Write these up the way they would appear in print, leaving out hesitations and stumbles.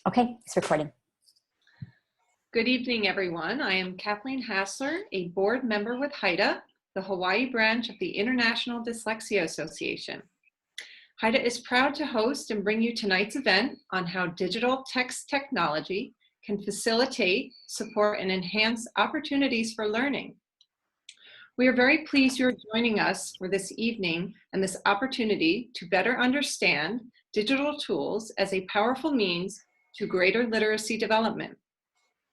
Okay, it's recording. Good evening, everyone. I am Kathleen Hassler, a board member with HAIDA, the Hawaii branch of the International Dyslexia Association. HAIDA is proud to host and bring you tonight's event on how digital text technology can facilitate, support, and enhance opportunities for learning. We are very pleased you are joining us for this evening and this opportunity to better understand digital tools as a powerful means to greater literacy development.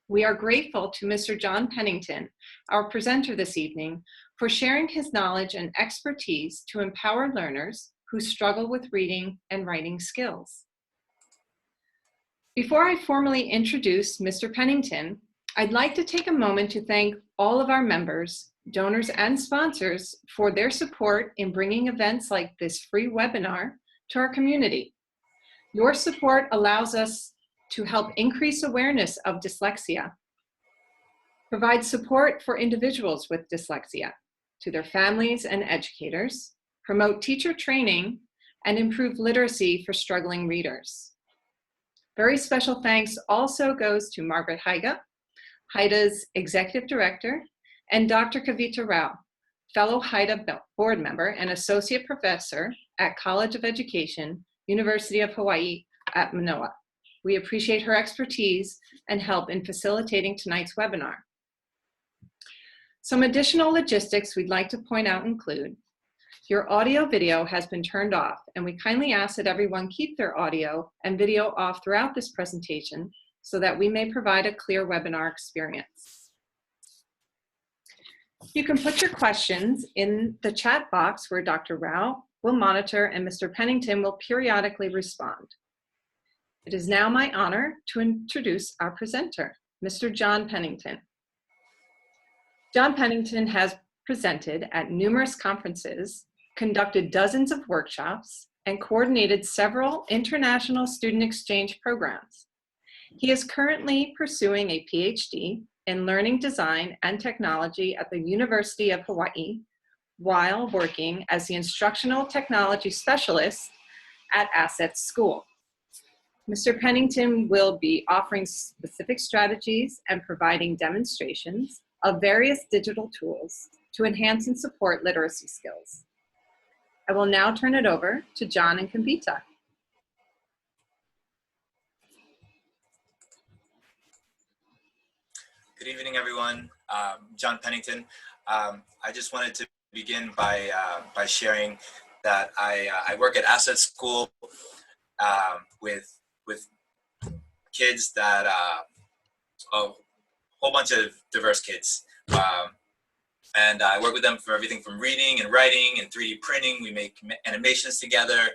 We are grateful to Mr. John Pennington, our presenter this evening, for sharing his knowledge and expertise to empower learners who struggle with reading and writing skills. Before I formally introduce Mr. Pennington, I'd like to take a moment to thank all of our members, donors, and sponsors for their support in bringing events like this free webinar to our community. Your support allows us to help increase awareness of dyslexia, provide support for individuals with dyslexia to their families and educators, promote teacher training, and improve literacy for struggling readers. Very special thanks also goes to Margaret Haiga, HAIDA's Executive Director, and Dr. Kavita Rao, fellow HAIDA board member and Associate Professor at College of Education, University of Hawaii at Manoa. We appreciate her expertise and help in facilitating tonight's webinar. Some additional logistics we'd like to point out include your audio video has been turned off, and we kindly ask that everyone keep their audio and video off throughout this presentation so that we may provide a clear webinar experience. You can put your questions in the chat box where Dr. Rao will monitor and Mr. Pennington will periodically respond. It is now my honor to introduce our presenter, Mr. John Pennington. John Pennington has presented at numerous conferences, conducted dozens of workshops, and coordinated several international student exchange programs. He is currently pursuing a PhD in Learning Design and Technology at the University of Hawaii while working as the Instructional Technology Specialist at Asset School. Mr. Pennington will be offering specific strategies and providing demonstrations of various digital tools to enhance and support literacy skills. I will now turn it over to John and Kavita. Good evening, everyone. John Pennington. I just wanted to begin by sharing that I work at Asset School with kids that a whole bunch of diverse kids, and I work with them for everything from reading and writing and 3D printing. We make animations together,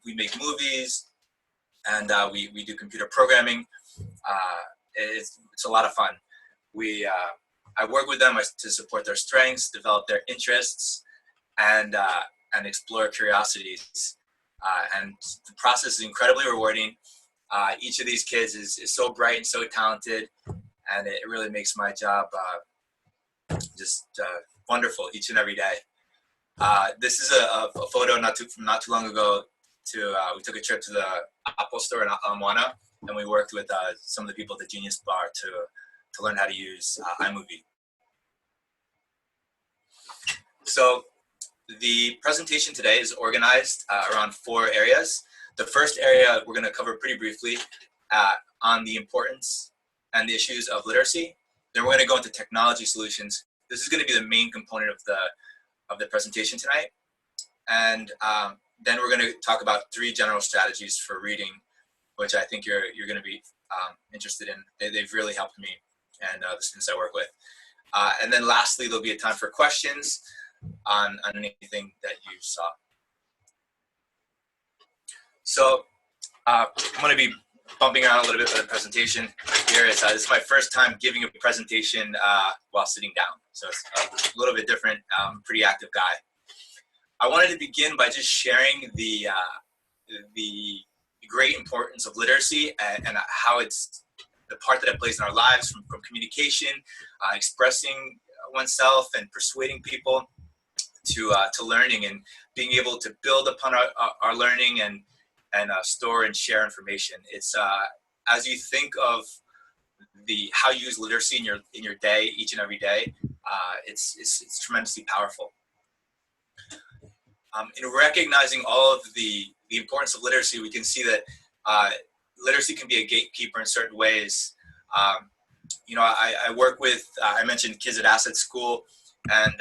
we make movies, and we do computer programming. It's a lot of fun. I work with them to support their strengths, develop their interests, and explore curiosities. And the process is incredibly rewarding. Each of these kids is so bright and so talented, and it really makes my job just wonderful each and every day. This is a photo from not too long ago. We took a trip to the Apple store in Ala Moana, and we worked with some of the people at the Genius Bar to learn how to use iMovie. So the presentation today is organized around 4 areas. The first area we're going to cover pretty briefly on the importance and the issues of literacy. Then we're going to go into technology solutions. This is going to be the main component of the presentation tonight. And then we're going to talk about 3 general strategies for reading, which I think you're going to be interested in. They've really helped me and the students I work with. And then lastly, there'll be a time for questions on anything that you saw. So I'm going to be bumping around a little bit for the presentation here. This is my first time giving a presentation while sitting down. So it's a little bit different. I'm a pretty active guy. I wanted to begin by just sharing the great importance of literacy and how it's the part that it plays in our lives, from communication, expressing oneself and persuading people to learning and being able to build upon our learning and store and share information. It's as you think of how you use literacy in your day, each and every day, it's tremendously powerful. In recognizing all of the importance of literacy, we can see that literacy can be a gatekeeper in certain ways. You know, I work with, I mentioned kids at Asset School, and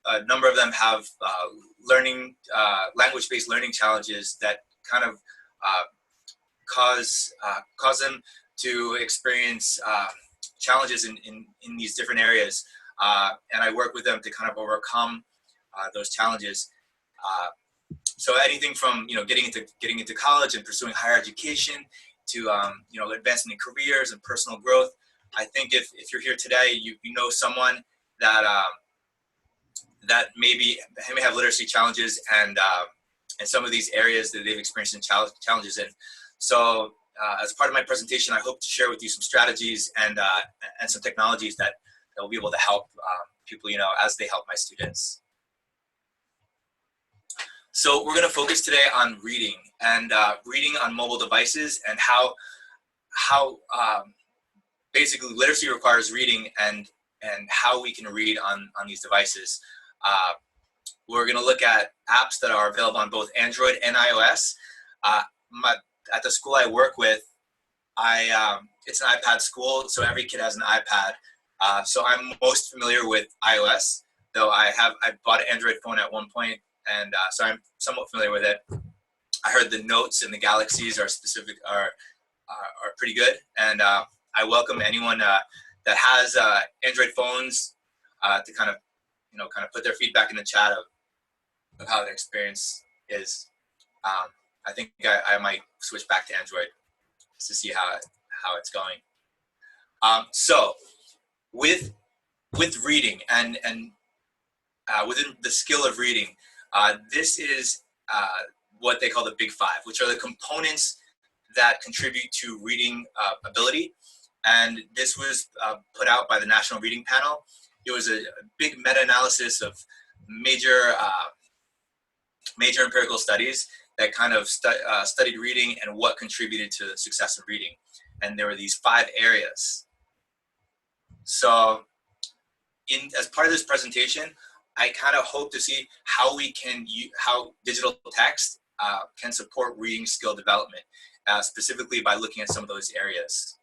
a number of them have language-based learning challenges that kind of cause them to experience challenges in these different areas. And I work with them to kind of overcome those challenges. So anything from, you know, getting into college and pursuing higher education to, you know, advancing in careers and personal growth. I think if you're here today, you know someone that that may have literacy challenges and some of these areas that they've experienced challenges in. So as part of my presentation, I hope to share with you some strategies and some technologies that will be able to help people, you know, as they help my students. So we're going to focus today on reading and reading on mobile devices, and how basically literacy requires reading, and how we can read on these devices. We're going to look at apps that are available on both Android and iOS. At the school I work with, it's an iPad school, so every kid has an iPad. So I'm most familiar with iOS, though I bought an Android phone at one point, and so I'm somewhat familiar with it. I heard the Notes and the Galaxies are pretty good, and I welcome anyone that has Android phones to kind of put their feedback in the chat of how their experience is. I think I might switch back to Android just to see how it's going. So with reading and within the skill of reading, this is what they call the Big Five, which are the components that contribute to reading ability. And this was put out by the National Reading Panel. It was a big meta-analysis of major empirical studies that kind of studied reading and what contributed to the success of reading. And there were these 5 areas. So as part of this presentation, I kind of hope to see how how digital text can support reading skill development, specifically by looking at some of those areas.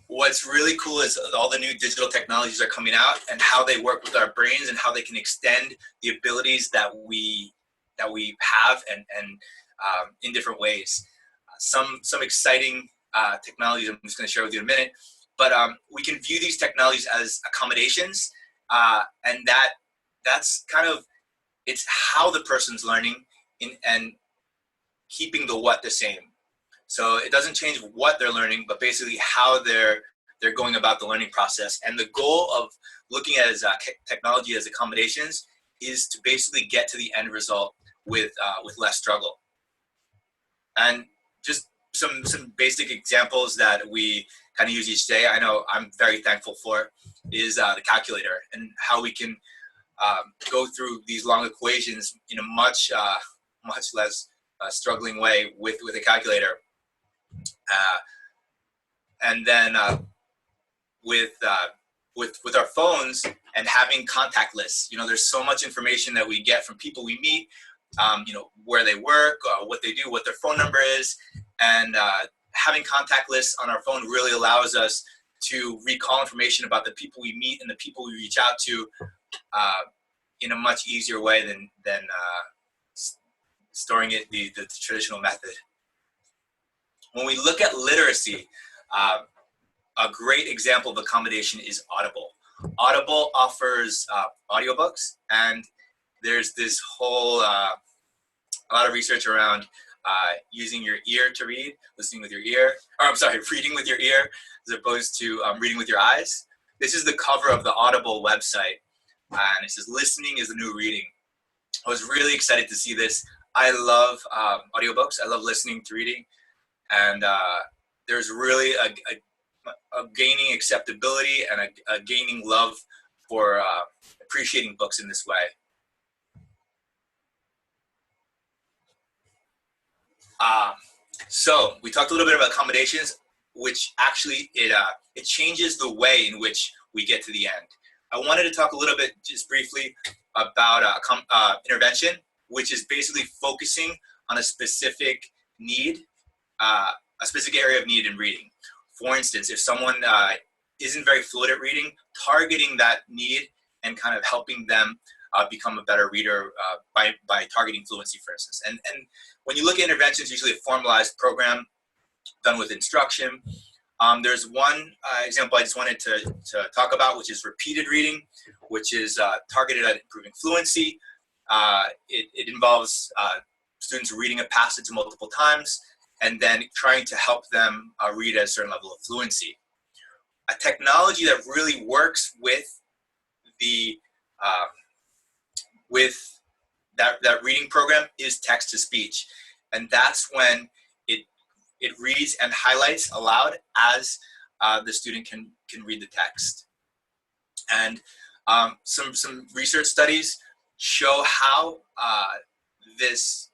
What's really cool is all the new digital technologies are coming out, and how they work with our brains, and how they can extend the abilities that we have and in different ways. Some exciting technologies I'm just going to share with you in a minute, but we can view these technologies as accommodations, and that's kind of, it's how the person's learning and keeping the what the same. So it doesn't change what they're learning, but basically how they're going about the learning process. And the goal of looking at technology as accommodations is to basically get to the end result with less struggle. And just some basic examples that we kind of use each day, I know I'm very thankful for, is the calculator, and how we can go through these long equations in a much less struggling way with a calculator. And then with our phones and having contact lists, you know, there's so much information that we get from people we meet, you know, where they work, what they do, what their phone number is, and having contact lists on our phone really allows us to recall information about the people we meet and the people we reach out to in a much easier way than storing it the traditional method. When we look at literacy, a great example of accommodation is Audible. Audible offers audiobooks, and there's this whole a lot of research around using your ear to read, listening with your ear, or I'm sorry, reading with your ear as opposed to reading with your eyes. This is the cover of the Audible website, and it says, "Listening is the new reading." I was really excited to see this. I love audiobooks. I love listening to reading. And there's really a gaining acceptability and a gaining love for appreciating books in this way. So we talked a little bit about accommodations, which actually it changes the way in which we get to the end. I wanted to talk a little bit, just briefly, about intervention, which is basically focusing on a specific need, a specific area of need in reading. For instance, if someone isn't very fluent at reading, targeting that need and kind of helping them become a better reader by targeting fluency, for instance. And when you look at interventions, usually a formalized program done with instruction. There's one example I just wanted to talk about, which is repeated reading, which is targeted at improving fluency. It involves students reading a passage multiple times and then trying to help them read at a certain level of fluency. A technology that really works with the that reading program is text-to-speech, and that's when it reads and highlights aloud as the student can read the text. And some research studies show how this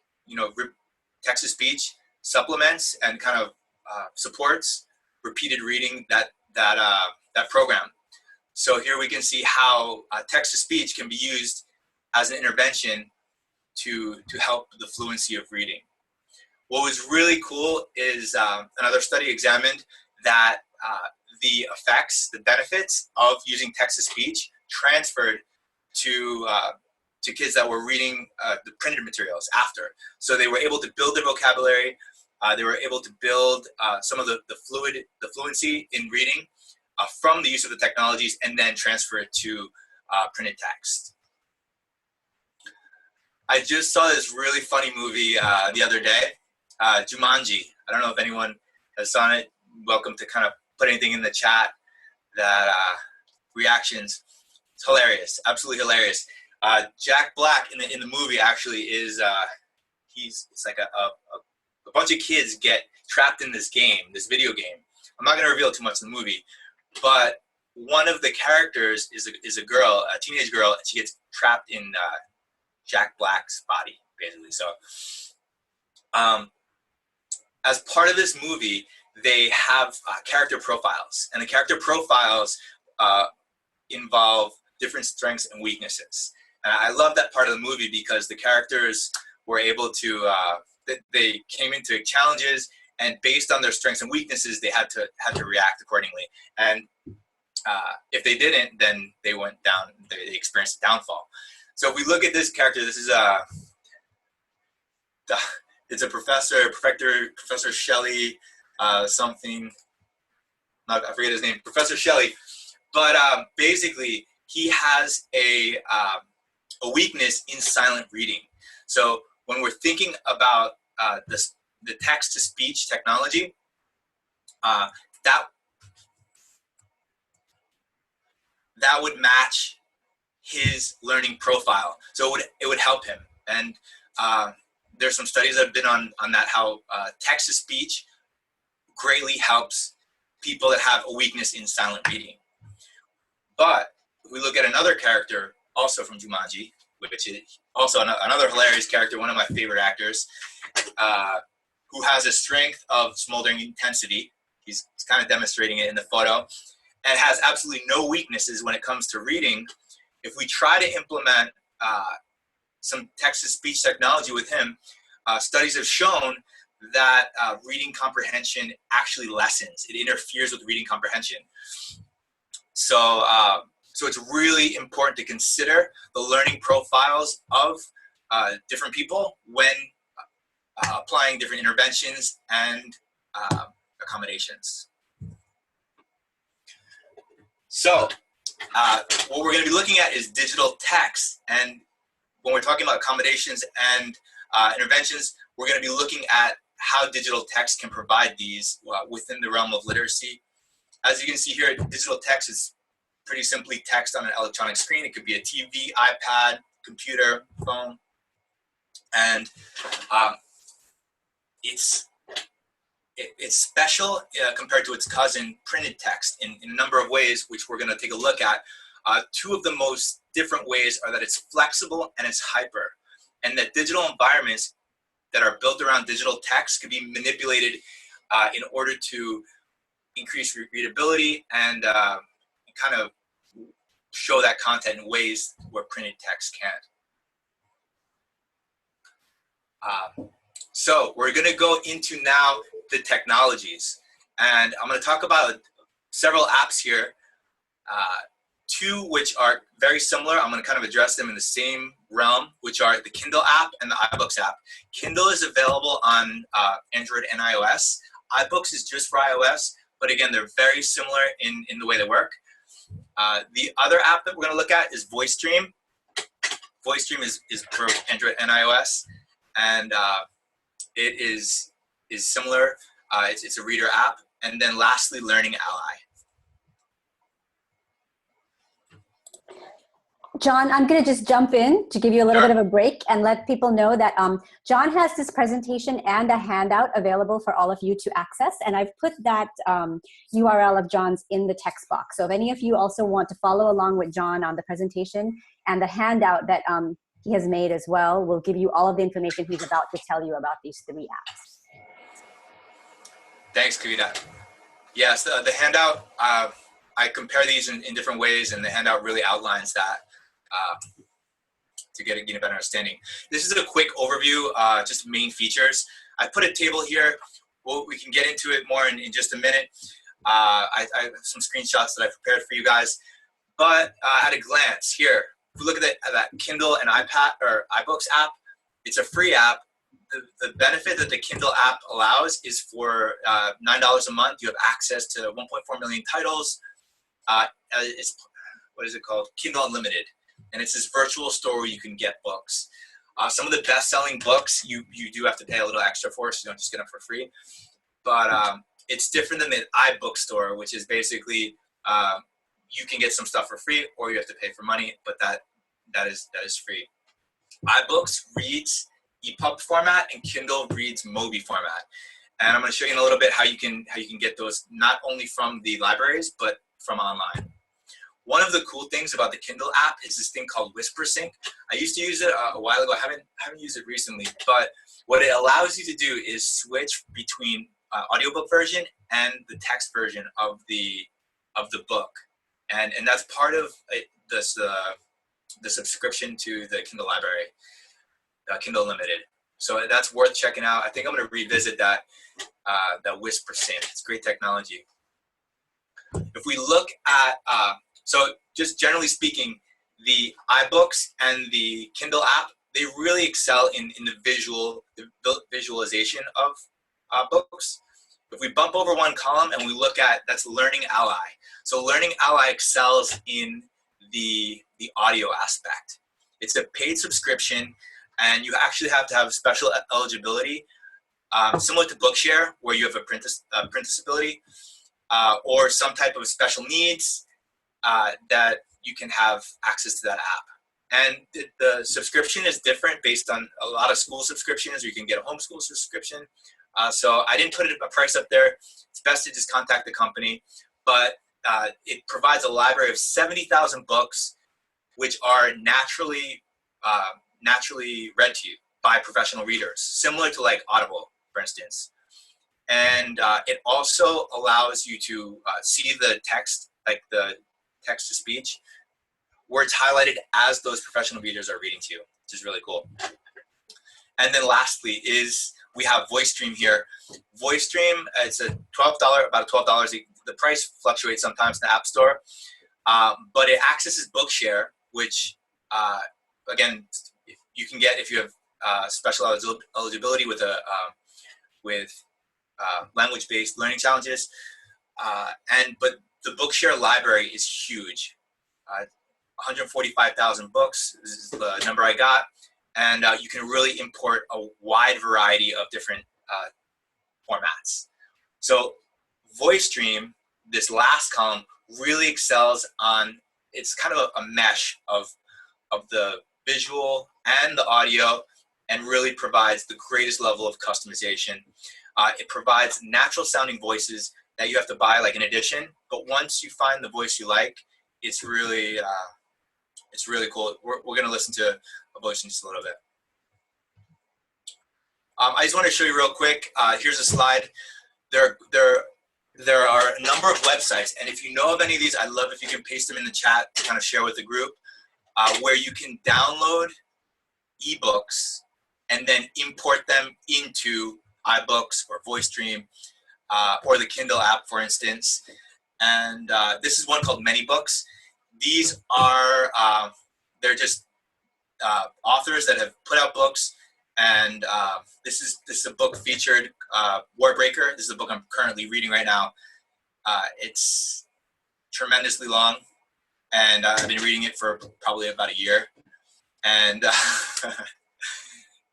text-to-speech supplements and kind of supports repeated reading that program. So here we can see how text-to-speech can be used as an intervention to help the fluency of reading. What was really cool is another study examined that the effects, the benefits of using text-to-speech transferred to kids that were reading the printed materials after. So they were able to build their vocabulary. They were able to build some of the fluency in reading from the use of the technologies, and then transfer it to printed text. I just saw this really funny movie the other day, Jumanji. I don't know if anyone has seen it. Welcome to kind of put anything in the chat, that reactions. It's hilarious, absolutely hilarious. Jack Black in the movie actually is, it's like a bunch of kids get trapped in this game, this video game. I'm not going to reveal too much in the movie, but one of the characters is a girl, a teenage girl, and she gets trapped in Jack Black's body, basically. So as part of this movie, they have character profiles, and the character profiles involve different strengths and weaknesses. And I love that part of the movie because the characters were able to, they came into challenges, and based on their strengths and weaknesses, they had to react accordingly. And if they didn't, then they went down, they experienced a downfall. So if we look at this character, this is it's a Professor Shelley, something, I forget his name, Professor Shelley. But basically, he has a weakness in silent reading. So when we're thinking about the text-to-speech technology, that would match his learning profile. So it would help him. And there's some studies that have been on that, how text-to-speech greatly helps people that have a weakness in silent reading. But if we look at another character, also from Jumanji, which is also another hilarious character, one of my favorite actors, who has a strength of smoldering intensity. He's kind of demonstrating it in the photo, and has absolutely no weaknesses when it comes to reading. If we try to implement some text-to-speech technology with him, studies have shown that reading comprehension actually lessens. It interferes with reading comprehension. So it's really important to consider the learning profiles of different people when applying different interventions and accommodations. So what we're going to be looking at is digital text. And when we're talking about accommodations and interventions, we're going to be looking at how digital text can provide these within the realm of literacy. As you can see here, digital text is pretty simply text on an electronic screen. It could be a TV, iPad, computer, phone. And it's special compared to its cousin, printed text, in a number of ways, which we're going to take a look at. Two of the most different ways are that it's flexible and it's hyper, and that digital environments that are built around digital text can be manipulated in order to increase readability and kind of show that content in ways where printed text can't. So we're going to go into now the technologies, and I'm going to talk about several apps here. Two which are very similar. I'm going to kind of address them in the same realm, which are the Kindle app and the iBooks app. Kindle is available on Android and iOS. iBooks is just for iOS, but again, they're very similar in the way they work. The other app that we're going to look at is VoiceStream. VoiceStream is for Android and iOS, and it is similar. It's a reader app. And then lastly, Learning Ally. John, I'm going to just jump in to give you a little Sure. bit of a break and let people know that John has this presentation and a handout available for all of you to access. And I've put that URL of John's in the text box. So if any of you also want to follow along with John on the presentation and the handout that he has made as well, will give you all of the information he's about to tell you about these 3 apps. Thanks, Kavita. Yes, the handout, I compare these in different ways, and the handout really outlines that to get a better understanding. This is a quick overview, just main features. I put a table here. Well, we can get into it more in just a minute. I have some screenshots that I prepared for you guys. But at a glance here, if we look at that Kindle and iPad or iBooks app, it's a free app. The benefit that the Kindle app allows is for $9 a month, you have access to 1.4 million titles. It's, what is it called? Kindle Unlimited. And it's this virtual store where you can get books. Some of the best-selling books you do have to pay a little extra for, so you don't just get them for free. But it's different than the iBook store, which is basically you can get some stuff for free, or you have to pay for money. But that is free. iBooks reads EPUB format, and Kindle reads Mobi format. And I'm going to show you in a little bit how you can get those not only from the libraries but from online. One of the cool things about the Kindle app is this thing called WhisperSync. I used to use it a while ago. I haven't used it recently, but what it allows you to do is switch between audiobook version and the text version of the book, and that's part of the subscription to the Kindle library, Kindle Unlimited. So that's worth checking out. I think I'm going to revisit that WhisperSync. It's great technology. If we look at so just generally speaking, the iBooks and the Kindle app, they really excel in the visualization of books. If we bump over one column and we look at, that's Learning Ally. So Learning Ally excels in the audio aspect. It's a paid subscription, and you actually have to have special eligibility, similar to Bookshare, where you have a print disability, or some type of special needs, that you can have access to that app. And the subscription is different based on a lot of school subscriptions, or you can get a homeschool subscription. So I didn't put a price up there. It's best to just contact the company. But it provides a library of 70,000 books, which are naturally read to you by professional readers, similar to like Audible, for instance. And it also allows you to see the text, like the text-to-speech, where it's highlighted as those professional readers are reading to you, which is really cool. And then lastly is we have VoiceStream here. VoiceStream, it's a about $12. The price fluctuates sometimes in the App Store, but it accesses Bookshare, which, again, you can get if you have special eligibility with language-based learning challenges. But the Bookshare library is huge. 145,000 books is the number I got. And you can really import a wide variety of different formats. So VoiceStream, this last column, really excels on, it's kind of a mesh of the visual and the audio, and really provides the greatest level of customization. It provides natural sounding voices that you have to buy like an edition, but once you find the voice you like, it's really cool. We're going to listen to a voice in just a little bit. I just want to show you real quick. Here's a slide. There are a number of websites, and if you know of any of these, I'd love if you can paste them in the chat to kind of share with the group, where you can download ebooks and then import them into iBooks or VoiceStream or the Kindle app, for instance. And this is one called ManyBooks. These are, they're just authors that have put out books. And this is a book featured, Warbreaker. This is a book I'm currently reading right now. It's tremendously long, and I've been reading it for probably about a year. And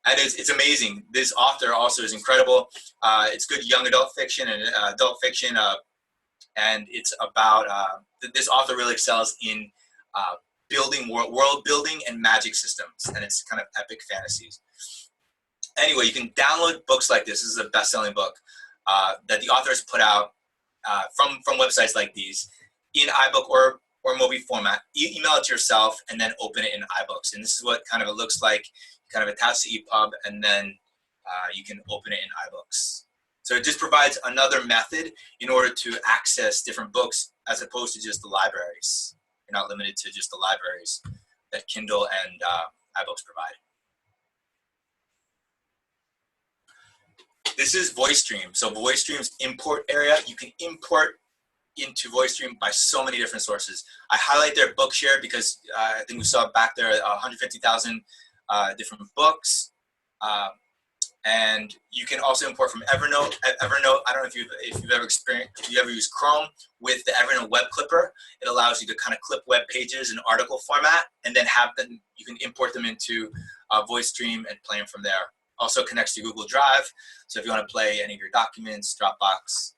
and it's amazing. This author also is incredible. It's good young adult fiction and adult fiction, and it's about this author really excels in building world building and magic systems, and it's kind of epic fantasies. Anyway, you can download books like this. This is a best-selling book that the authors put out from websites like these in iBook or Mobi format. Email it to yourself and then open it in iBooks. And this is what kind of it looks like. You kind of attach to EPUB and then you can open it in iBooks. So it just provides another method in order to access different books as opposed to just the libraries. You're not limited to just the libraries that Kindle and iBooks provide. This is VoiceStream. So VoiceStream's import area, you can import into VoiceStream by so many different sources. I highlight their Bookshare because I think we saw back there 150,000 different books. And you can also import from Evernote. Evernote, I don't know if you've ever experienced, if you ever used Chrome with the Evernote web clipper. It allows you to kind of clip web pages in article format and then have them, you can import them into VoiceStream and play them from there. Also connects to Google Drive. So if you want to play any of your documents, Dropbox,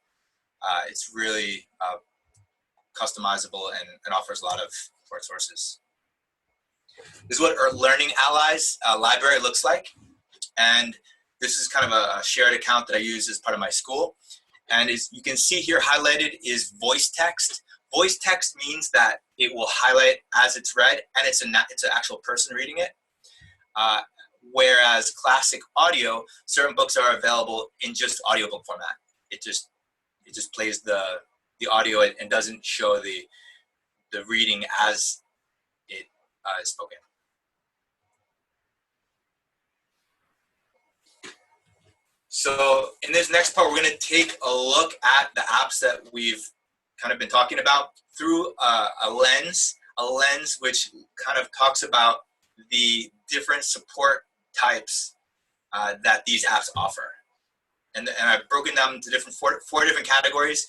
it's really customizable and offers a lot of support sources. This is what our Learning Allies library looks like. And this is kind of a shared account that I use as part of my school. And as you can see here highlighted is voice text. Voice text means that it will highlight as it's read, and it's an actual person reading it. Whereas classic audio, certain books are available in just audiobook format. It just plays the audio and doesn't show the reading as it is spoken. So in this next part, we're going to take a look at the apps that we've kind of been talking about through a lens which kind of talks about the different support types that these apps offer. And I've broken them into four different categories.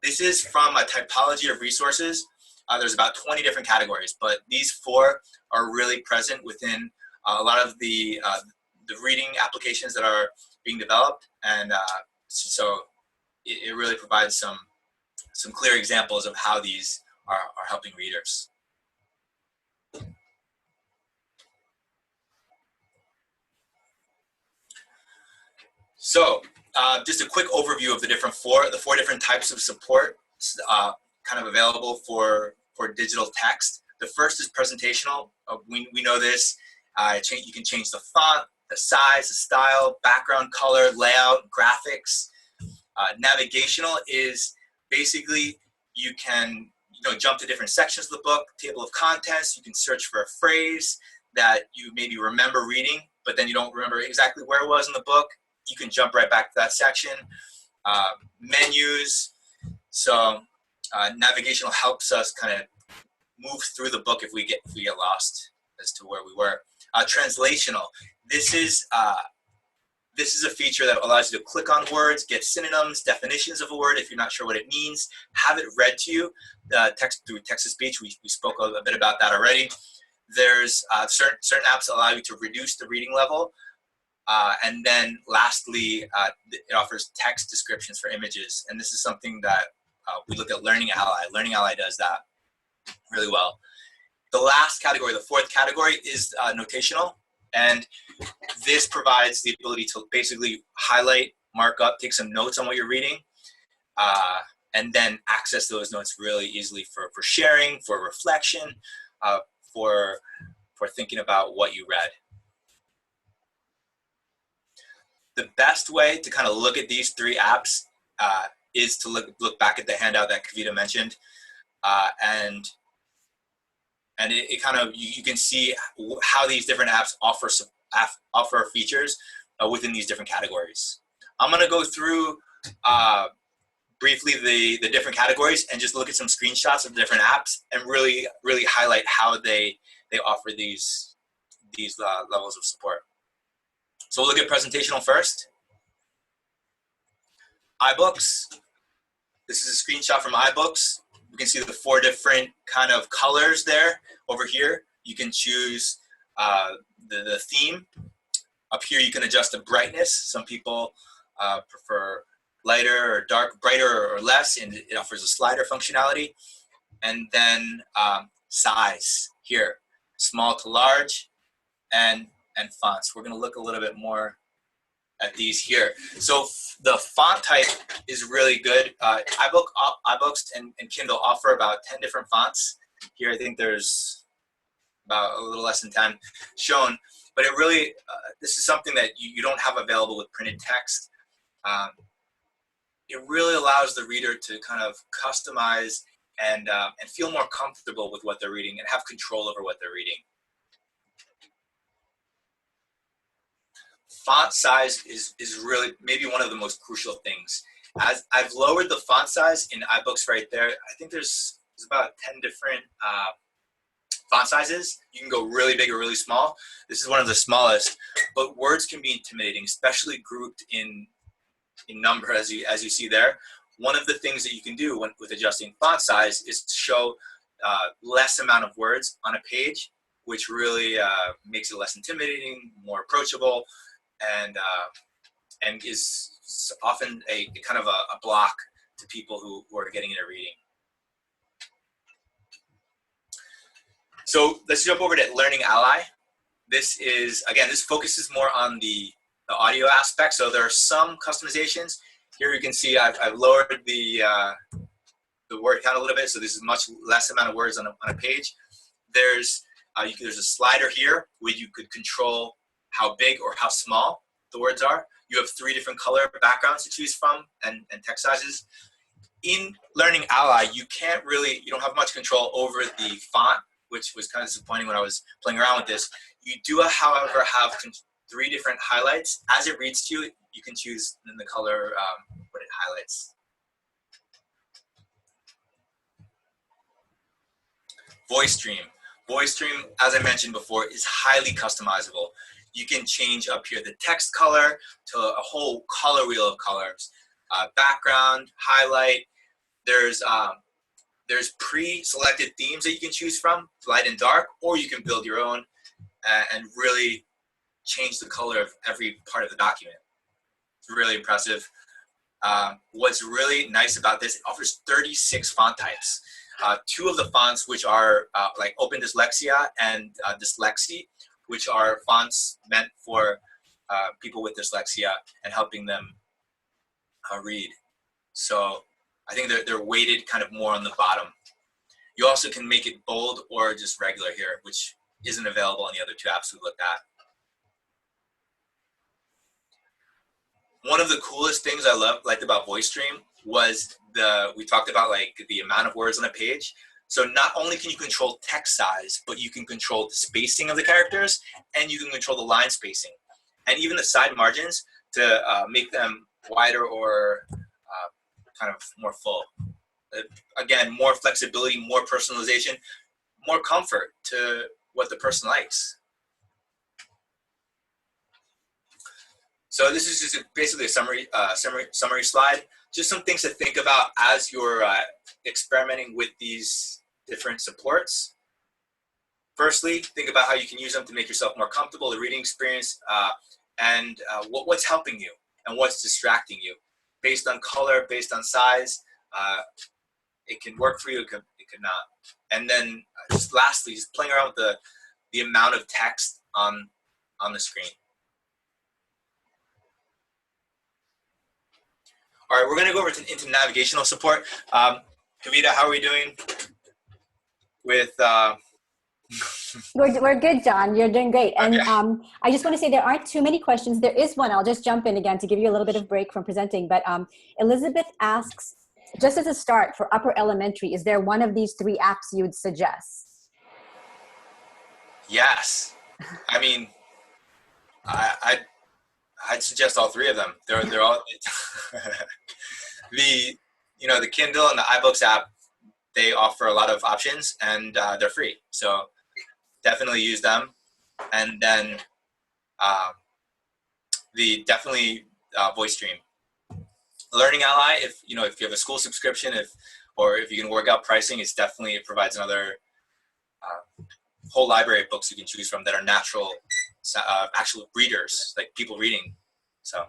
This is from a typology of resources. There's about 20 different categories, but these four are really present within a lot of the reading applications that are being developed. And so it really provides some clear examples of how these are helping readers. So just a quick overview of the four different types of support kind of available for digital text. The first is presentational. We know this. You can change the font, the size, the style, background color, layout, graphics. Navigational is basically you can jump to different sections of the book, table of contents. You can search for a phrase that you maybe remember reading, but then you don't remember exactly where it was in the book. You can jump right back to that section. Menus. So navigational helps us kind of move through the book if we get lost as to where we were. Translational. This is a feature that allows you to click on words, get synonyms, definitions of a word if you're not sure what it means, have it read to you through text-to-speech. We spoke a bit about that already. There's certain apps allow you to reduce the reading level. And then lastly, it offers text descriptions for images. And this is something that we look at Learning Ally. Learning Ally does that really well. The last category, the fourth category, is notational. And this provides the ability to basically highlight, mark up, take some notes on what you're reading, and then access those notes really easily for sharing, for reflection, for thinking about what you read. The best way to kind of look at these three apps is to look back at the handout that Kavita mentioned, and it kind of, you can see how these different apps offer features within these different categories. I'm going to go through briefly the different categories and just look at some screenshots of the different apps and really highlight how they offer these levels of support. So we'll look at presentational first. iBooks. This is a screenshot from iBooks. You can see the 4 different kind of colors there. Over here, you can choose the theme. Up here, you can adjust the brightness. Some people prefer lighter or dark, brighter or less, and it offers a slider functionality. And then size here, small to large, and fonts. We're going to look a little bit more at these here. So the font type is really good. iBooks and Kindle offer about 10 different fonts. Here, I think there's about a little less than 10 shown. But it really, this is something that you don't have available with printed text. It really allows the reader to kind of customize and feel more comfortable with what they're reading and have control over what they're reading. Font size is really maybe one of the most crucial things. As I've lowered the font size in iBooks right there, I think there's about 10 different font sizes. You can go really big or really small. This is one of the smallest, but words can be intimidating, especially grouped in number as you see there. One of the things that you can do with adjusting font size is to show less amount of words on a page, which really makes it less intimidating, more approachable, and is often a kind of a block to people who are getting into reading. So let's jump over to Learning Ally. This is, again, this focuses more on the audio aspect. So there are some customizations. Here you can see I've lowered the word count a little bit, so this is much less amount of words on a page. There's a slider here where you could control how big or how small the words are. You have 3 different color backgrounds to choose from and text sizes. In Learning Ally, you don't have much control over the font, which was kind of disappointing when I was playing around with this. You do, however, have 3 different highlights. As it reads to you, you can choose in the color what it highlights. Voice Stream, as I mentioned before, is highly customizable. You can change up here the text color to a whole color wheel of colors. Background, highlight. There's pre-selected themes that you can choose from, light and dark, or you can build your own and really change the color of every part of the document. It's really impressive. What's really nice about this, it offers 36 font types. 2 of the fonts, which are like Open Dyslexia and Dyslexie, which are fonts meant for people with dyslexia and helping them read. So I think they're weighted kind of more on the bottom. You also can make it bold or just regular here, which isn't available on the other 2 apps we looked at. One of the coolest things I liked about Voice Stream was we talked about like the amount of words on a page. So not only can you control text size, but you can control the spacing of the characters, and you can control the line spacing, and even the side margins to make them wider or kind of more full. Again, more flexibility, more personalization, more comfort to what the person likes. So this is just basically a summary slide. Just some things to think about as you're experimenting with these different supports. Firstly, think about how you can use them to make yourself more comfortable, the reading experience, and what's helping you and what's distracting you. Based on color, based on size, it can work for you, it could not. And then just lastly, just playing around with the amount of text on the screen. All right, we're going to go over into navigational support. Kavita, how are we doing with We're good, John. You're doing great. And Okay. I just want to say there aren't too many questions. There is one. I'll just jump in again to give you a little bit of break from presenting. But Elizabeth asks, just as a start for upper elementary, is there one of these 3 apps you'd suggest? Yes. I mean, I'd suggest all 3 of them. They're all the Kindle and the iBooks app. They offer a lot of options, and they're free. So definitely use them. And then voice stream. Learning Ally, if you have a school subscription, or if you can work out pricing, it provides another whole library of books you can choose from that are actual readers, like people reading. So.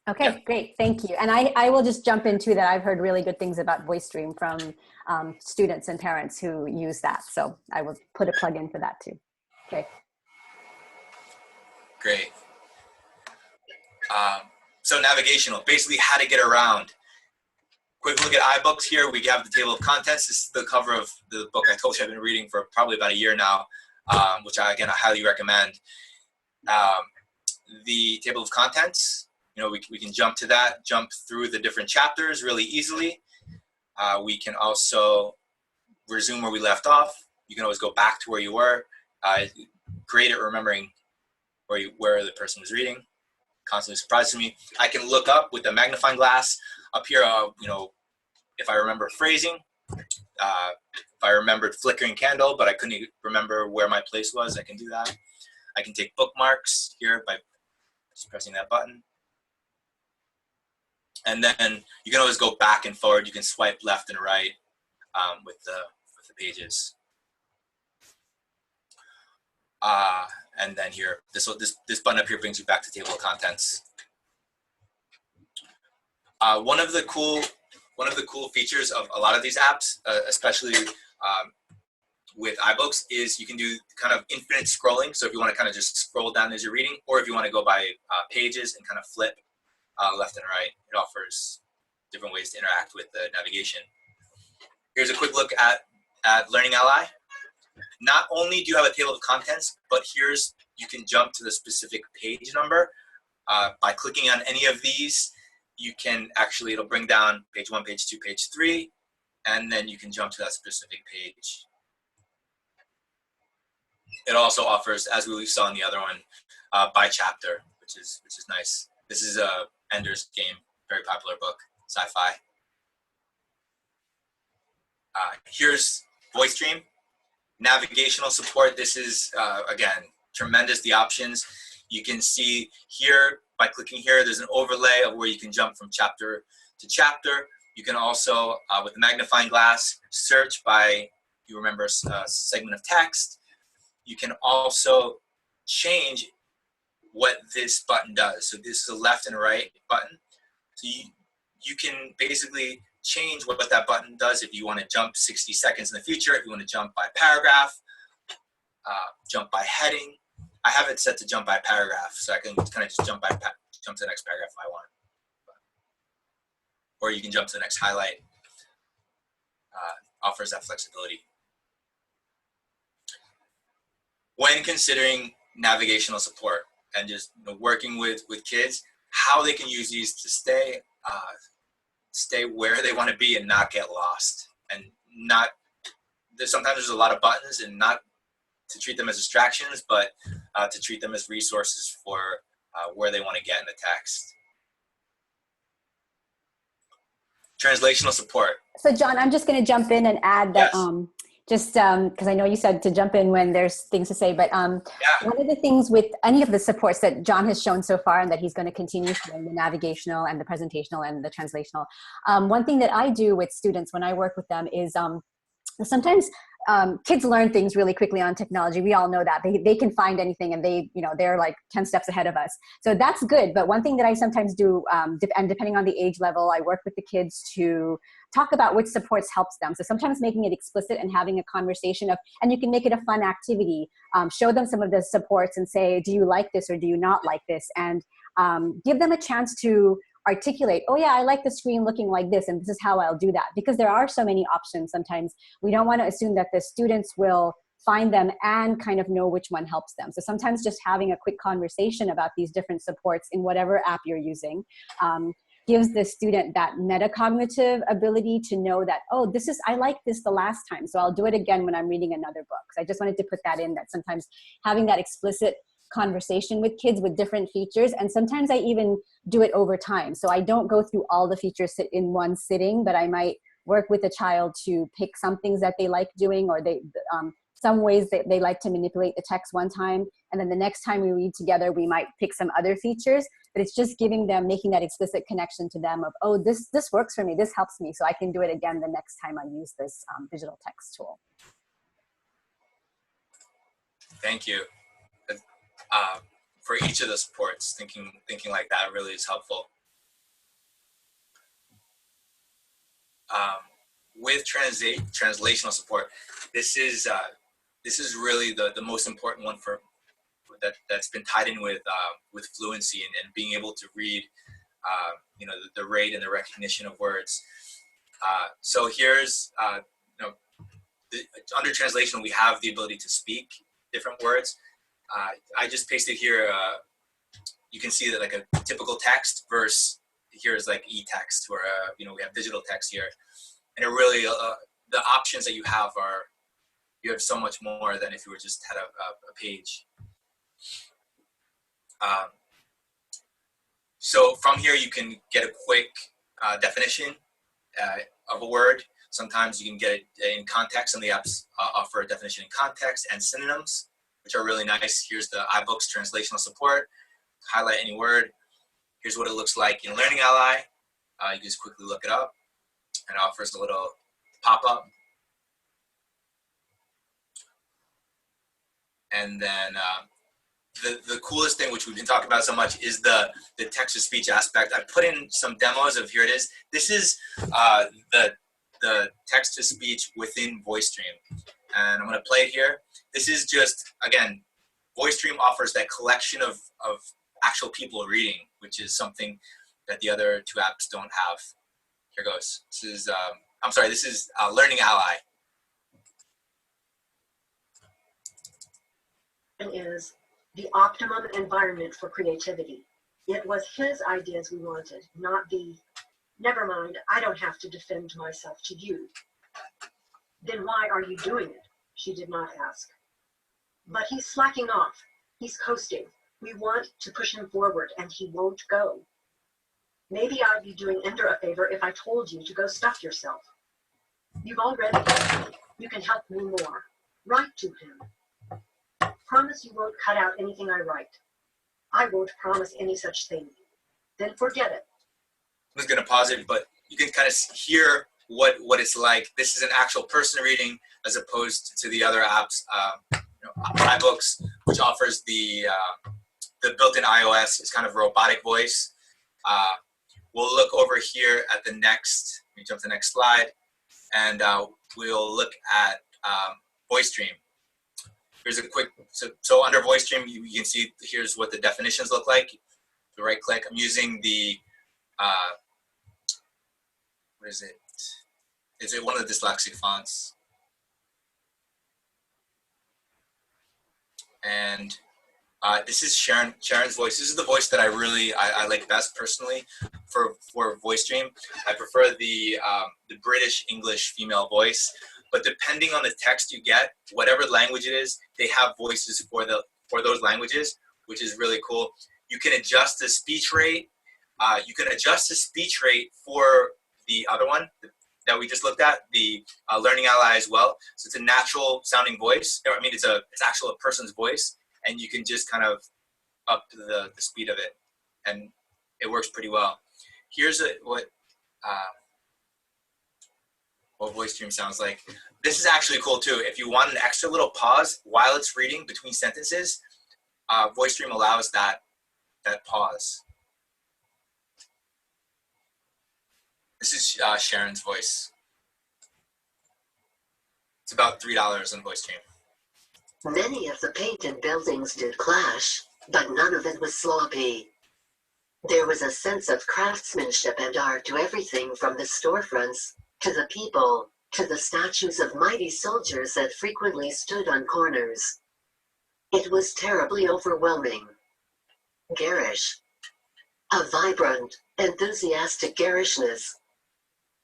Okay, Yeah. great. Thank you. And I will just jump into that. I've heard really good things about VoiceStream from students and parents who use that. So I will put a plug in for that too. Okay. Great. So navigational, basically how to get around. Quick look at iBooks here. We have the table of contents. This is the cover of the book I told you I've been reading for probably about a year now, which I highly recommend. The table of contents, we can jump to that, jump through the different chapters really easily. We can also resume where we left off. You can always go back to where you were. Great at remembering where the person was reading. Constantly surprises me. I can look up with the magnifying glass up here. If I remember phrasing, if I remembered flickering candle, but I couldn't remember where my place was, I can do that. I can take bookmarks here by just pressing that button. And then you can always go back and forward. You can swipe left and right with the pages. And then here, this button up here brings you back to table of contents. One of the cool features of a lot of these apps, especially with iBooks, is you can do kind of infinite scrolling. So if you want to kind of just scroll down as you're reading, or if you want to go by pages and kind of flip left and right, it offers different ways to interact with the navigation. Here's a quick look at Learning Ally. Not only do you have a table of contents, but you can jump to the specific page number. By clicking on any of these, you can it'll bring down page 1, page 2, page 3, and then you can jump to that specific page. It also offers, as we saw in the other one, by chapter, which is nice. This is Ender's Game, very popular book, sci-fi. Here's VoiceStream. Navigational support. This is, again, tremendous, the options. You can see here, by clicking here, there's an overlay of where you can jump from chapter to chapter. You can also, with the magnifying glass, search by, you remember, a segment of text. You can also change what this button does. So this is a left and right button. So you can basically change what that button does if you want to jump 60 seconds in the future, if you want to jump by paragraph, jump by heading. I have it set to jump by paragraph, so I can kind of just jump to the next paragraph if I want. Or you can jump to the next highlight. Offers that flexibility. When considering navigational support and just working with kids, how they can use these to stay where they want to be and not get lost, and sometimes there's a lot of buttons, and not to treat them as distractions, but to treat them as resources for where they want to get in the text. Translational support. So John, I'm just going to jump in and add that, Yes. Because I know you said to jump in when there's things to say, but one of the things with any of the supports that John has shown so far and that he's going to continue showing, the navigational and the presentational and the translational, one thing that I do with students when I work with them is sometimes kids learn things really quickly on technology. We all know that. They can find anything, and they're like 10 steps ahead of us. So that's good. But one thing that I sometimes do, and depending on the age level, I work with the kids to talk about which supports helps them. So sometimes making it explicit and having a conversation and you can make it a fun activity, show them some of the supports and say, do you like this or do you not like this? And give them a chance to articulate, oh yeah, I like the screen looking like this, and this is how I'll do that. Because there are so many options sometimes, we don't want to assume that the students will find them and kind of know which one helps them. So sometimes just having a quick conversation about these different supports in whatever app you're using gives the student that metacognitive ability to know that, oh, I like this the last time, so I'll do it again when I'm reading another book. So I just wanted to put that in, that sometimes having that explicit conversation with kids with different features, and sometimes I even do it over time. So I don't go through all the features in one sitting, but I might work with a child to pick some things that they like doing, or some ways that they like to manipulate the text one time, and then the next time we read together, we might pick some other features. But it's just making that explicit connection to them of, oh, this works for me, this helps me, so I can do it again the next time I use this digital text tool. Thank you. For each of the supports, thinking like that really is helpful. With translational support, this is really the most important one that's been tied in with fluency and being able to read, the rate and the recognition of words. So here's, under translation, we have the ability to speak different words. I just pasted here, you can see that like a typical text versus here is like e-text, where, we have digital text here. And it really, the options that you have so much more than if you were just had a page. So from here, you can get a quick definition of a word. Sometimes you can get it in context, and the apps offer a definition in context and synonyms, which are really nice. Here's the iBooks translational support. Highlight any word. Here's what it looks like in Learning Ally. You can just quickly look it up, and it offers a little pop-up. And then the coolest thing, which we've been talking about so much, is the text-to-speech aspect. I put in some demos of, here it is. This is the text-to-speech within VoiceStream. And I'm going to play it here. This is just, again, VoiceStream offers that collection of actual people reading, which is something that the other two apps don't have. Here goes. This is Learning Ally. Is the optimum environment for creativity. It was his ideas we wanted, not the, never mind, I don't have to defend myself to you. Then why are you doing it? She did not ask. But he's slacking off. He's coasting. We want to push him forward, and he won't go. Maybe I'd be doing Ender a favor if I told you to go stuff yourself. You've already helped me. You can help me more. Write to him. Promise you won't cut out anything I write. I won't promise any such thing. Then forget it. I'm just going to pause it, but you can kind of hear what it's like. This is an actual person reading, as opposed to the other apps. iBooks, which offers the built-in iOS, is kind of robotic voice. We'll look over here at the next. Let me jump to the next slide, and we'll look at VoiceStream. Here's a quick, so under VoiceStream, you can see here's what the definitions look like. So right click, I'm using the, what is it? Is it one of the dyslexic fonts? And this is Sharon's voice. This is the voice that I like best personally for VoiceStream. I prefer the British English female voice. But depending on the text you get, whatever language it is, they have voices for those languages, which is really cool. You can adjust the speech rate. You can adjust the speech rate for the other one that we just looked at, the Learning Ally as well. So it's a natural sounding voice. I mean, it's actually a person's voice, and you can just kind of up the speed of it, and it works pretty well. Here's what VoiceStream sounds like. This is actually cool too. If you want an extra little pause while it's reading between sentences, VoiceStream allows that pause. This is Sharon's voice. It's about $3 on VoiceStream. Many of the painted buildings did clash, but none of it was sloppy. There was a sense of craftsmanship and art to everything from the storefronts to the people to the statues of mighty soldiers that frequently stood on corners. It was terribly overwhelming. Garish. A vibrant, enthusiastic garishness.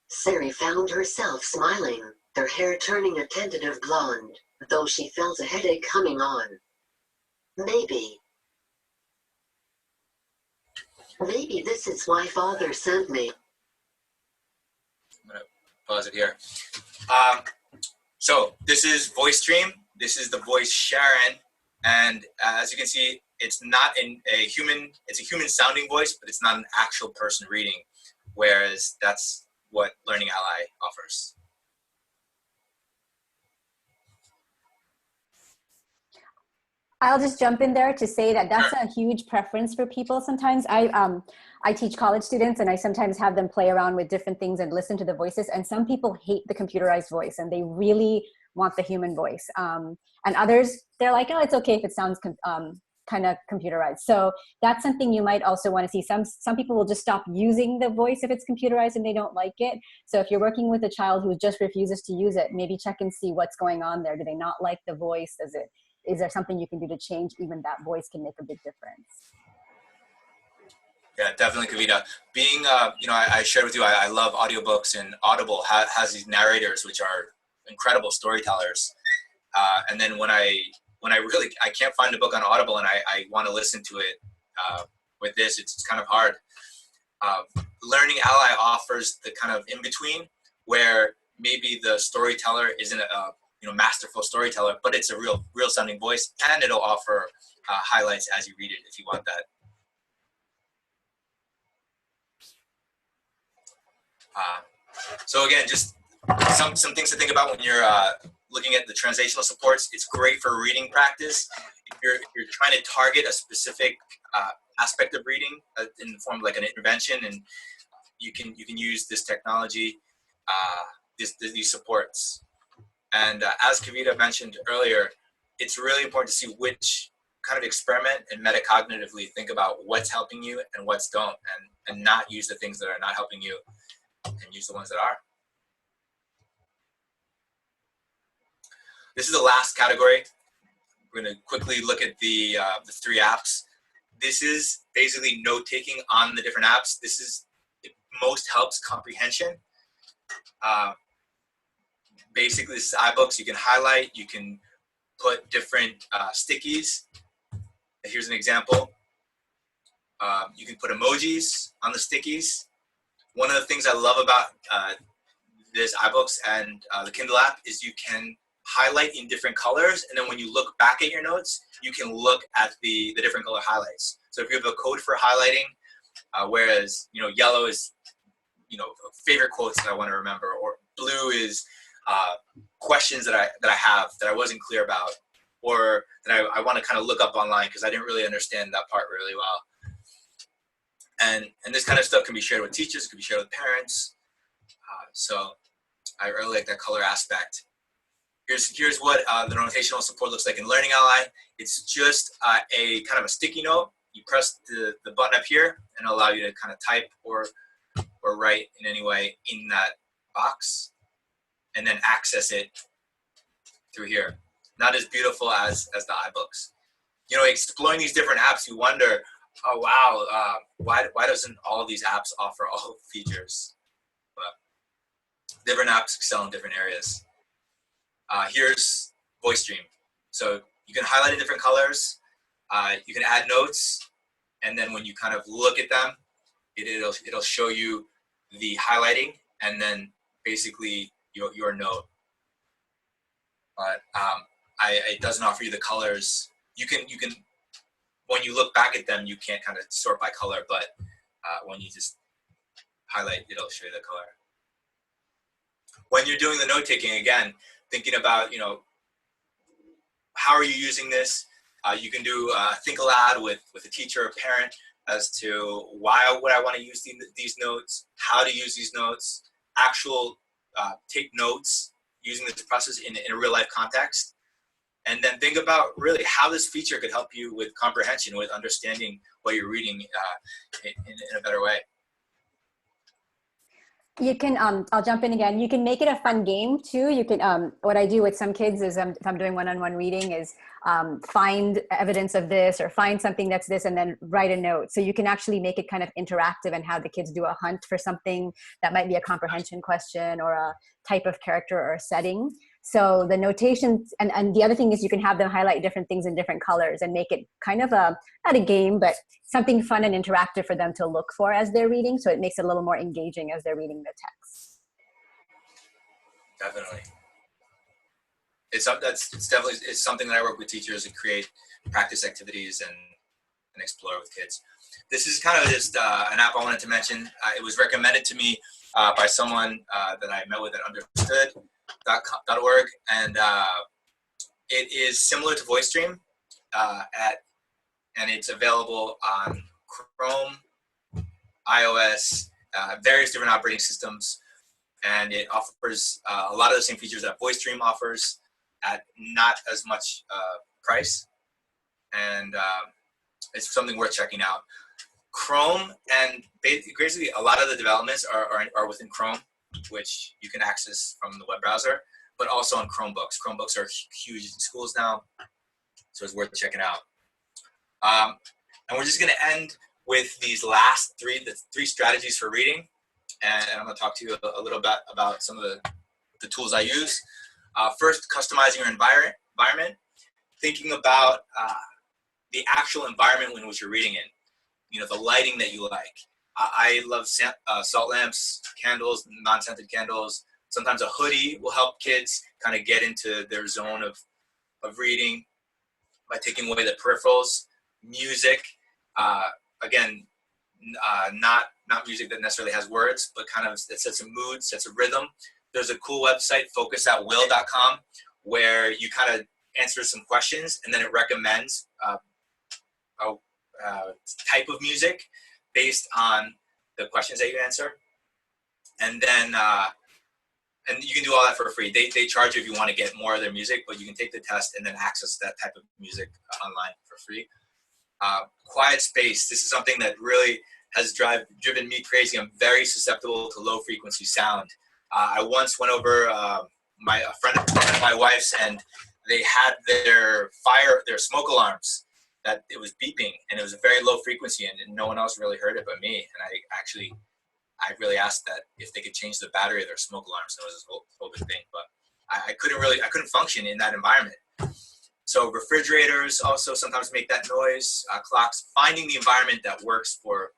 Sari found herself smiling, her hair turning a tentative blonde, though she felt a headache coming on. Maybe this is why Father sent me. I'm gonna pause it here. So this is voice stream. This is the voice Sharon, and as you can see, it's not a human. It's a human sounding voice, but it's not an actual person reading. Whereas that's what Learning Ally offers. I'll just jump in there to say that that's a huge preference for people. Sometimes I teach college students, and I sometimes have them play around with different things and listen to the voices. And some people hate the computerized voice, and they really want the human voice. And others, they're like, oh, it's okay if it sounds kind of computerized. So that's something you might also want to see. Some people will just stop using the voice if it's computerized and they don't like it. So if you're working with a child who just refuses to use it, maybe check and see what's going on there. Do they not like the voice? Is there something you can do to change even that voice can make a big difference? Yeah, definitely, Kavita. Being, I shared with you, I love audiobooks, and Audible has these narrators, which are incredible storytellers. And then when I can't find a book on Audible and I want to listen to it with this, it's kind of hard. Learning Ally offers the kind of in-between where maybe the storyteller isn't a masterful storyteller, but it's a real sounding voice, and it'll offer highlights as you read it if you want that. So again, just some things to think about when you're looking at the translational supports. It's great for reading practice. If you're trying to target a specific aspect of reading in the form of like an intervention, and you can use this technology, these supports. And as Kavita mentioned earlier, it's really important to see which kind of experiment and metacognitively think about what's helping you and what's don't, and not use the things that are not helping you and use the ones that are. This is the last category. We're going to quickly look at the 3 apps. This is basically note-taking on the different apps. It most helps comprehension. Basically, this is iBooks. You can highlight, you can put different stickies. Here's an example. You can put emojis on the stickies. One of the things I love about this iBooks and the Kindle app is you can highlight in different colors, and then when you look back at your notes, you can look at the different color highlights. So if you have a code for highlighting, whereas yellow is favorite quotes that I want to remember, or blue is questions that I have that I wasn't clear about, or that I want to kind of look up online because I didn't really understand that part really well. And this kind of stuff can be shared with teachers, it can be shared with parents. So I really like that color aspect. Here's what the notational support looks like in Learning Ally. It's just a kind of a sticky note. You press the button up here, and it'll allow you to kind of type or write in any way in that box, and then access it through here. Not as beautiful as the iBooks. Exploring these different apps, you wonder, oh wow, why doesn't all of these apps offer all the features? But different apps excel in different areas. Here's voice stream. So you can highlight in different colors. You can add notes, and then when you kind of look at them, it'll show you the highlighting, and then basically your note. But it doesn't offer you the colors. You can when you look back at them, you can't kind of sort by color, but when you just highlight, it'll show you the color. When you're doing the note taking, again, thinking about how are you using this? You can do think aloud with a teacher or parent as to why would I want to use these notes, how to use these notes, actual take notes using this process in a real life context. And then think about really how this feature could help you with comprehension, with understanding what you're reading in a better way. You can, I'll jump in again. You can make it a fun game too. You can, what I do with some kids is if I'm doing one-on-one reading is find evidence of this or find something that's this and then write a note. So you can actually make it kind of interactive and have the kids do a hunt for something that might be a comprehension question or a type of character or a setting. So the notations, and the other thing is you can have them highlight different things in different colors and make it kind of a, not a game, but something fun and interactive for them to look for as they're reading. So it makes it a little more engaging as they're reading the text. Definitely. It's definitely something that I work with teachers to create practice activities and explore with kids. This is kind of just an app I wanted to mention. It was recommended to me by someone that I met with at understood.org, and it is similar to VoiceStream, and it's available on Chrome, iOS, various different operating systems, and it offers a lot of the same features that VoiceStream offers at not as much price, and it's something worth checking out. Chrome, and basically a lot of the developments are within Chrome, which you can access from the web browser, but also on Chromebooks. Chromebooks are huge in schools now, so it's worth checking out. And we're just going to end with these last the three strategies for reading, and I'm going to talk to you a little bit about some of the tools I use. First, customizing your environment, thinking about the actual environment in which you're reading in. You know, the lighting that you like. I love salt lamps, candles, non-scented candles. Sometimes a hoodie will help kids kind of get into their zone of reading by taking away the peripherals. Music, again, not music that necessarily has words, but kind of it sets a mood, sets a rhythm. There's a cool website, focusatwill.com, where you kind of answer some questions and then it recommends a type of music based on the questions that you answer. And then and you can do all that for free. They charge you if you want to get more of their music, but you can take the test and then access that type of music online for free. Quiet space. This is something that really has driven me crazy. I'm very susceptible to low frequency sound. I once went over a friend of my wife's, and they had their smoke alarms that it was beeping, and it was a very low frequency, and no one else really heard it but me. And I really asked that if they could change the battery of their smoke alarms. And it was this whole big thing, but I couldn't function in that environment. So refrigerators also sometimes make that noise. Clocks, finding the environment that works for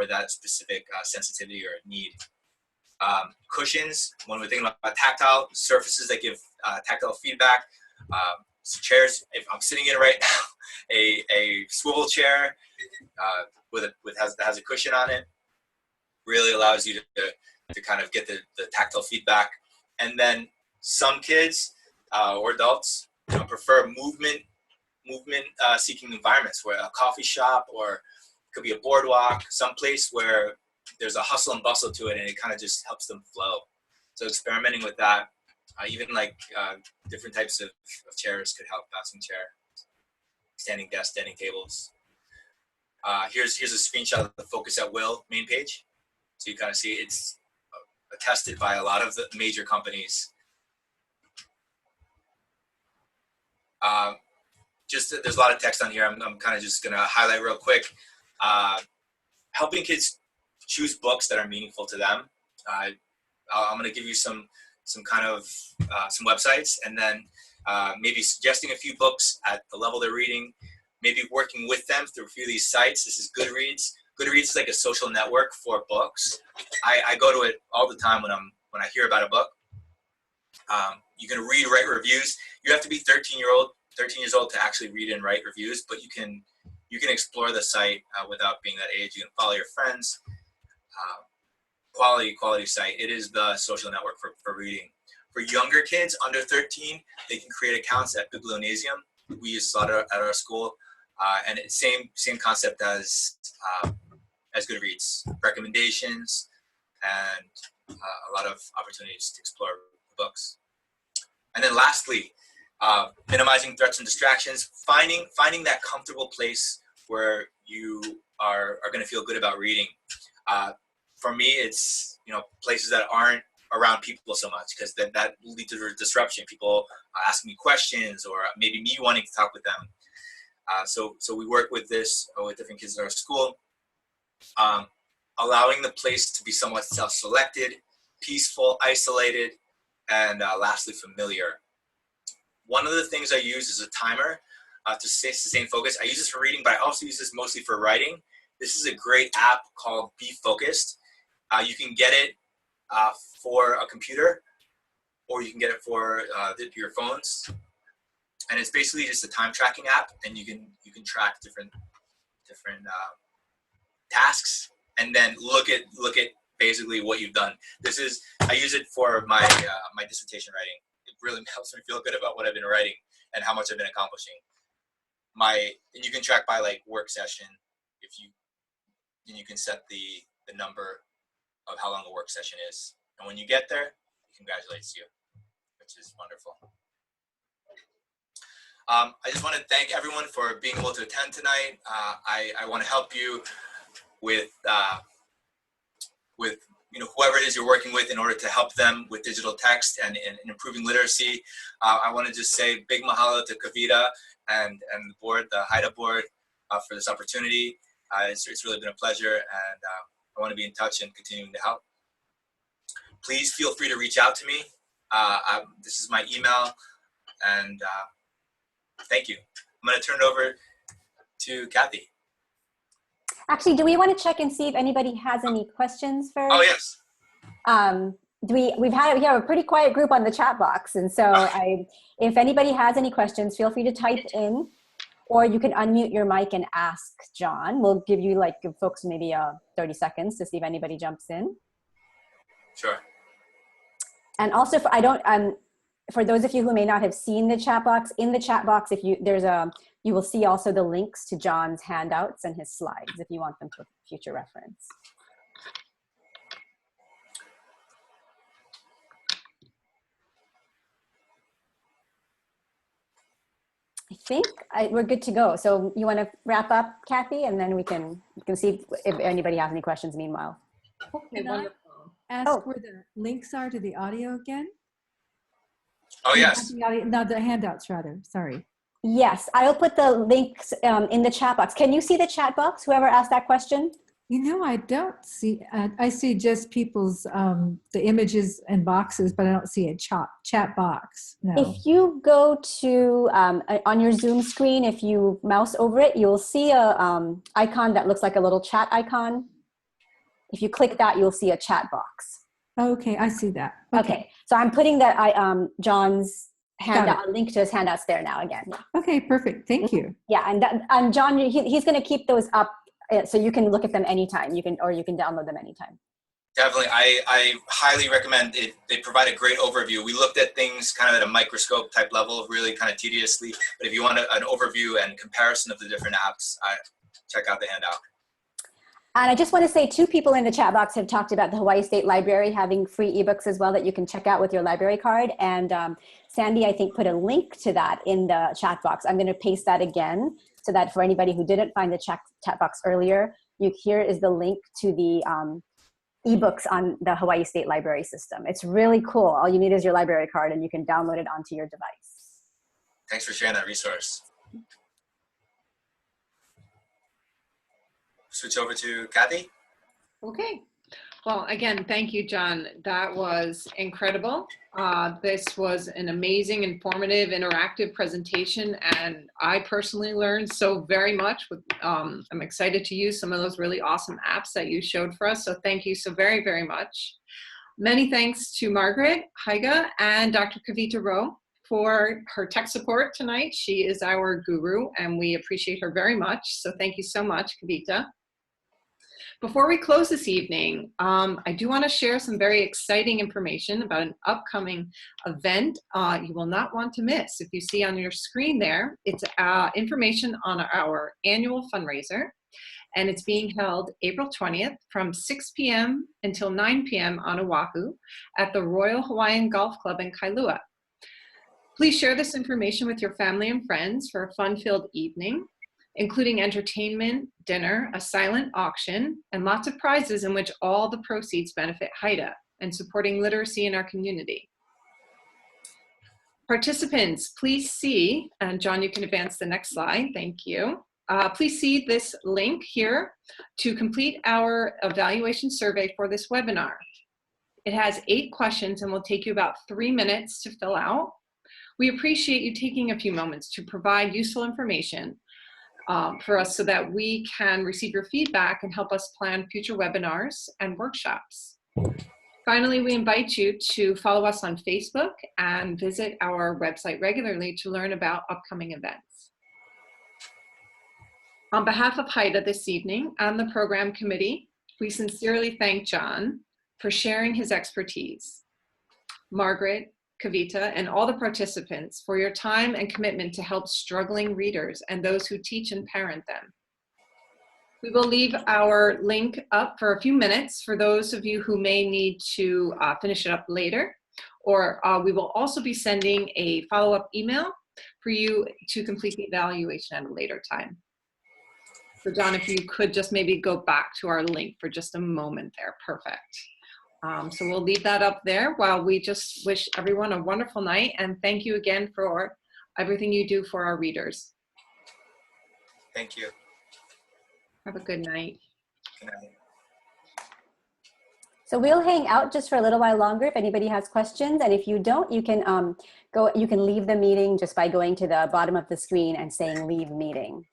that specific sensitivity or need. Cushions, when we're thinking about tactile surfaces that give tactile feedback. So chairs, if I'm sitting in right now, a swivel chair that has a cushion on it really allows you to kind of get the tactile feedback. And then some kids or adults prefer movement seeking environments, where a coffee shop, or it could be a boardwalk, someplace where there's a hustle and bustle to it, and it kind of just helps them flow. So experimenting with that, even like different types of chairs could help. Bouncing chair, standing desk, standing tables. Here's a screenshot of the Focus at Will main page. So you kind of see it's attested by a lot of the major companies. There's a lot of text on here. I'm kind of just going to highlight real quick. Helping kids choose books that are meaningful to them. I'm going to give you some kind of some websites, and then maybe suggesting a few books at the level they're reading. Maybe working with them through a few of these sites. This is Goodreads. Goodreads is like a social network for books. I go to it all the time when I hear about a book. You can read, write reviews. You have to be 13 years old to actually read and write reviews, but you can explore the site without being that age. You can follow your friends. Quality site. It is the social network for reading. For younger kids under 13, they can create accounts at Biblionasium. We use a lot at our school, and it's same concept as Goodreads. Recommendations and a lot of opportunities to explore books. And then lastly, minimizing threats and distractions. Finding that comfortable place where you are going to feel good about reading. for me, it's, places that aren't around people so much, because that leads to disruption. People asking me questions, or maybe me wanting to talk with them. So we work with different kids in our school, allowing the place to be somewhat self-selected, peaceful, isolated, and lastly, familiar. One of the things I use is a timer to sustain focus. I use this for reading, but I also use this mostly for writing. This is a great app called Be Focused. You can get it for a computer, or you can get it for your phones. And it's basically just a time tracking app, and you can track different tasks, and then look at basically what you've done. I use it for my my dissertation writing. It really helps me feel good about what I've been writing and how much I've been accomplishing. And you can track by like work session, and you can set the number of how long a work session is. And when you get there, it congratulates you, which is wonderful. I just want to thank everyone for being able to attend tonight. I want to help you with whoever it is you're working with in order to help them with digital text and improving literacy. I want to just say big mahalo to Kavita and the board, the HIDA board, for this opportunity. It's really been a pleasure, and I want to be in touch and continuing to help. Please feel free to reach out to me. This is my email, and thank you. I'm going to turn it over to Kathy. Actually, do we want to check and see if anybody has any questions first? Oh, yes. We have a pretty quiet group on the chat box, and so if anybody has any questions, feel free to type in, or you can unmute your mic and ask John. We'll give folks maybe 30 seconds to see if anybody jumps in. Sure. And also, for those of you who may not have seen the chat box, in the chat box, you will see also the links to John's handouts and his slides if you want them for future reference. I think we're good to go. So you want to wrap up, Kathy, and then we can see if anybody has any questions meanwhile. Okay, wonderful. Ask where the links are to the audio again? Oh, yes. Not the handouts, rather. Sorry. Yes, I'll put the links in the chat box. Can you see the chat box, whoever asked that question? I don't see, I see just people's, the images and boxes, but I don't see a chat box. No. If you go to, on your Zoom screen, if you mouse over it, you'll see a icon that looks like a little chat icon. If you click that, you'll see a chat box. Okay, I see that. Okay, so I'm putting that John's handout, a link to his handouts there now again. Yeah. Okay, perfect. Thank you. Yeah, and John, he's going to keep those up so you can look at them anytime. You can download them anytime. Definitely, I highly recommend it. They provide a great overview. We looked at things kind of at a microscope type level, really kind of tediously. But if you want an overview and comparison of the different apps, check out the handout. And I just want to say 2 people in the chat box have talked about the Hawaii State Library having free ebooks as well that you can check out with your library card. And Sandy, I think, put a link to that in the chat box. I'm going to paste that again so that for anybody who didn't find the chat box earlier, here is the link to the ebooks on the Hawaii State Library system. It's really cool. All you need is your library card and you can download it onto your device. Thanks for sharing that resource. Switch over to Kathy. Okay. Well, again, thank you, John. That was incredible. This was an amazing, informative, interactive presentation, and I personally learned so very much. I'm excited to use some of those really awesome apps that you showed for us, so thank you so very, very much. Many thanks to Margaret Haiga and Dr. Kavita Rowe for her tech support tonight. She is our guru, and we appreciate her very much, so thank you so much, Kavita. Before we close this evening, I do want to share some very exciting information about an upcoming event you will not want to miss. If you see on your screen there, it's information on our annual fundraiser, and it's being held April 20th from 6 p.m. until 9 p.m. on Oahu at the Royal Hawaiian Golf Club in Kailua. Please share this information with your family and friends for a fun-filled evening. including entertainment, dinner, a silent auction, and lots of prizes in which all the proceeds benefit Haida and supporting literacy in our community. Participants, please see, and John, you can advance the next slide, thank you. Please see this link here to complete our evaluation survey for this webinar. It has 8 questions and will take you about 3 minutes to fill out. We appreciate you taking a few moments to provide useful information for us so that we can receive your feedback and help us plan future webinars and workshops. Finally, we invite you to follow us on Facebook and visit our website regularly to learn about upcoming events. On behalf of Haida this evening and the program committee, we sincerely thank John for sharing his expertise. Margaret, Kavita, and all the participants for your time and commitment to help struggling readers and those who teach and parent them. We will leave our link up for a few minutes for those of you who may need to finish it up later, or we will also be sending a follow-up email for you to complete the evaluation at a later time. So John, if you could just maybe go back to our link for just a moment there, perfect. So we'll leave that up there while we just wish everyone a wonderful night, and thank you again for everything you do for our readers. Thank you. Have a good night. Good night. So we'll hang out just for a little while longer if anybody has questions, and if you don't, you can leave the meeting just by going to the bottom of the screen and saying leave meeting.